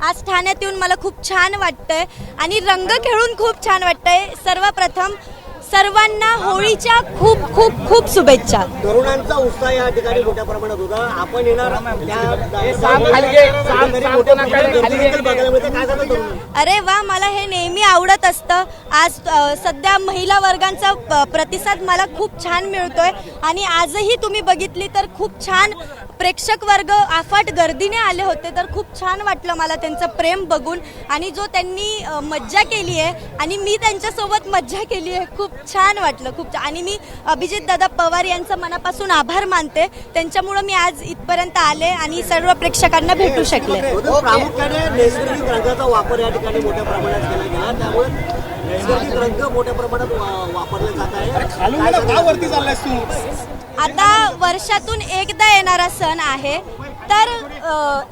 आज ठाण्यात येऊन मला खूप छान वाटतंय आणि रंग खेळून खूप छान वाटतंय। सर्वप्रथम सर्वांना होळीच्या खूप खूप खूप शुभेच्छा। तरुणांचा उत्साह या ठिकाणी मोठ्या प्रमाणात होता। आपण येणार अरे वा, मला हे नेहमी आवडत असतं। आज सध्या महिला वर्गांचा प्रतिसाद मला खूप छान मिळतोय आणि आजही तुम्ही बघितली तर खूप छान प्रेक्षक वर्ग अफाट गर्दीने आले होते, तर खूप छान वाटलं मला त्यांचं प्रेम बघून आणि जो त्यांनी मज्जा केली आहे आणि मी त्यांच्यासोबत मज्जा केली आहे, खूप छान वाटलं खूप। आणि मी अभिजित दादा पवार यांचं मनापासून आभार मानते, त्यांच्यामुळे मी आज इथपर्यंत आले आणि सर्व प्रेक्षकांना भेटू शकले। प्रामुख्याने नैसर्गिक रंगाचा वापर या ठिकाणी मोठ्या प्रमाणात केला गेला, त्यामुळे नैसर्गिक रंग मोठ्या प्रमाणात वापरले जात आहे। आता वर्षातून एकदा येणारा सण आहे, तर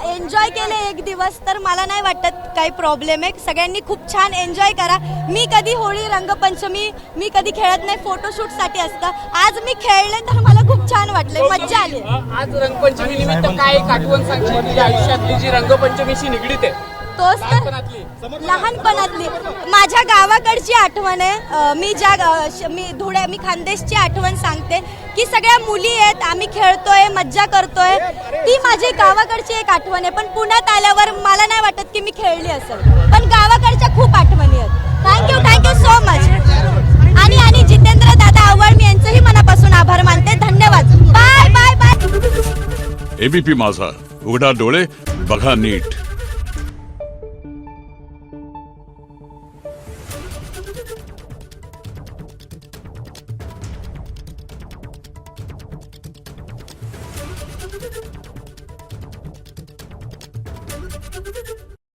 एन्जॉय केले एक दिवस, तर मला नाही वाटत काही प्रॉब्लेम आहे। सगळ्यांनी खूप छान एन्जॉय करा। मी कधी होळी रंगपंचमी मी कधी खेळत नाही, फोटोशूटसाठी असतं। आज मी खेळले तर मला खूप छान वाटले, मज्जा आली। आज रंगपंचमी निमित्त काय एक आठवण सांगशील तुझ्या आयुष्यातली जी रंगपंचमीशी निगडीत आहे? तोच तर लहानपणातली माझ्या गावाकडची आठवण आहे। मी खानदेशची आठवण सांगते की सगळ्या मुली आहेत, आम्ही खेळतोय, मज्जा करतोय, ती माझी गावाकडची एक आठवण आहे। पण पुण्यात आल्यावर मला नाही वाटत की मी खेळली असेल, पण गावाकडच्या खूप आठवणी आहेत। Thank you so much. आणि जितेंद्र दादा आवड मी यांचंही मनापासून आभार मानते। धन्यवाद। Bye bye bye. एबीपी माझा, उघडा डोळे बघा नीट।